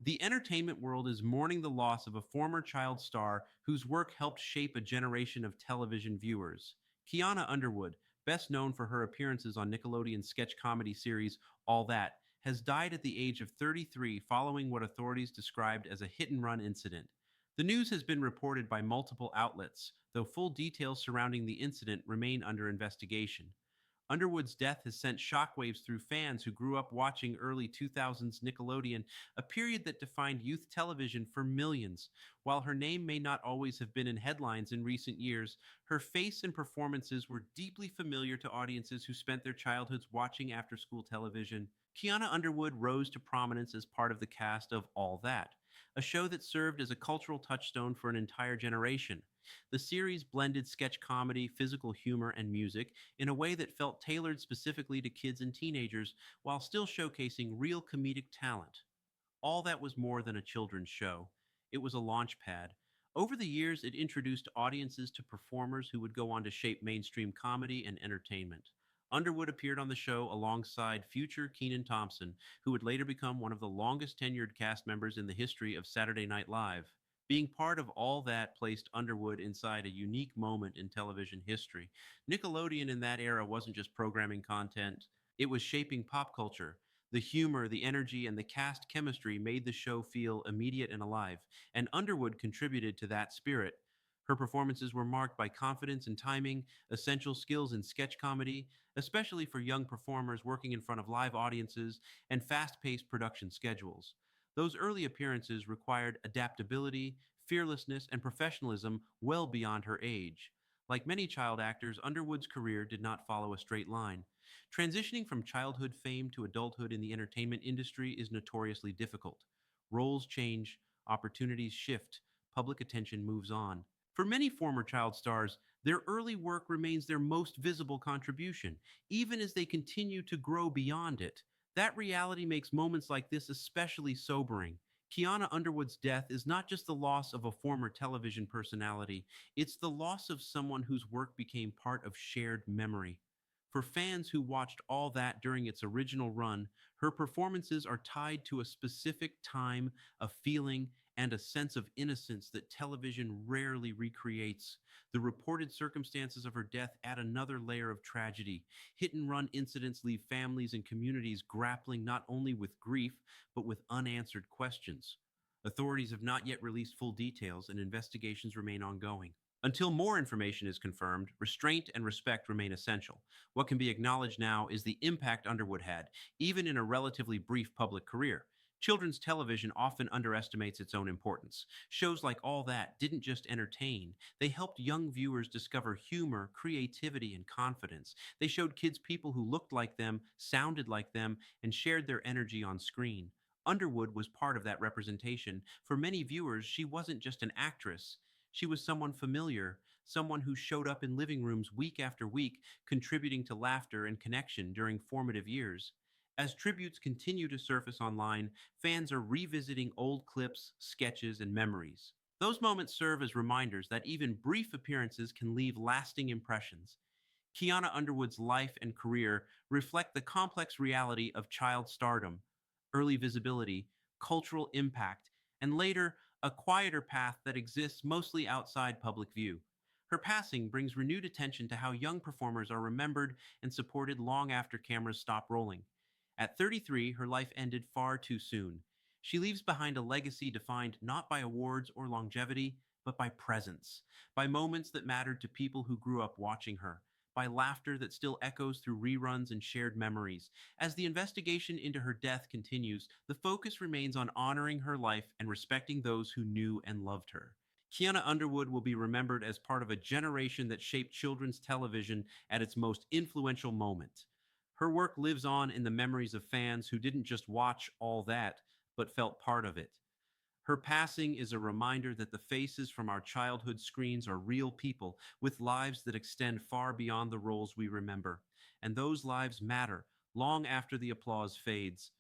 The entertainment world is mourning the loss of a former child star whose work helped shape a generation of television viewers. Kianna Underwood, best known for her appearances on Nickelodeon's sketch comedy series All That, has died at the age of 33 following what authorities described as a hit and run incident. The news has been reported by multiple outlets, though full details surrounding the incident remain under investigation. Underwood's death has sent shockwaves through fans who grew up watching early 2000s Nickelodeon, a period that defined youth television for millions. While her name may not always have been in headlines in recent years, her face and performances were deeply familiar to audiences who spent their childhoods watching after school television. Kianna Underwood rose to prominence as part of the cast of All That, a show that served as a cultural touchstone for an entire generation. The series blended sketch comedy, physical humor, and music in a way that felt tailored specifically to kids and teenagers while still showcasing real comedic talent. All That was more than a children's show. It was a launch pad. Over the years, it introduced audiences to performers who would go on to shape mainstream comedy and entertainment. Underwood appeared on the show alongside future Kenan Thompson, who would later become one of the longest tenured cast members in the history of Saturday Night Live. Being part of All That placed Underwood inside a unique moment in television history. Nickelodeon in that era wasn't just programming content, it was shaping pop culture. The humor, the energy, and the cast chemistry made the show feel immediate and alive, and Underwood contributed to that spirit. Her performances were marked by confidence and timing, essential skills in sketch comedy, especially for young performers working in front of live audiences, and fast paced production schedules. Those early appearances required adaptability, fearlessness, and professionalism well beyond her age. Like many child actors, Underwood's career did not follow a straight line. Transitioning from childhood fame to adulthood in the entertainment industry is notoriously difficult. Roles change, opportunities shift, public attention moves on. For many former child stars, their early work remains their most visible contribution, even as they continue to grow beyond it. That reality makes moments like this especially sobering. Kiana Underwood's death is not just the loss of a former television personality, it's the loss of someone whose work became part of shared memory. For fans who watched All That during its original run, her performances are tied to a specific time, a feeling, and a sense of innocence that television rarely recreates. The reported circumstances of her death add another layer of tragedy. Hit and run incidents leave families and communities grappling not only with grief, but with unanswered questions. Authorities have not yet released full details, and investigations remain ongoing. Until more information is confirmed, restraint and respect remain essential. What can be acknowledged now is the impact Underwood had, even in a relatively brief public career. Children's television often underestimates its own importance. Shows like All That didn't just entertain, they helped young viewers discover humor, creativity, and confidence. They showed kids people who looked like them, sounded like them, and shared their energy on screen. Underwood was part of that representation. For many viewers, she wasn't just an actress. She was someone familiar, someone who showed up in living rooms week after week, contributing to laughter and connection during formative years. As tributes continue to surface online, fans are revisiting old clips, sketches, and memories. Those moments serve as reminders that even brief appearances can leave lasting impressions. Kiana Underwood's life and career reflect the complex reality of child stardom, early visibility, cultural impact, and later, a quieter path that exists mostly outside public view. Her passing brings renewed attention to how young performers are remembered and supported long after cameras stop rolling. At 33, her life ended far too soon. She leaves behind a legacy defined not by awards or longevity, but by presence, by moments that mattered to people who grew up watching her, by laughter that still echoes through reruns and shared memories. As the investigation into her death continues, the focus remains on honoring her life and respecting those who knew and loved her. Kiana Underwood will be remembered as part of a generation that shaped children's television at its most influential moment. Her work lives on in the memories of fans who didn't just watch All That, but felt part of it. Her passing is a reminder that the faces from our childhood screens are real people with lives that extend far beyond the roles we remember. And those lives matter long after the applause fades.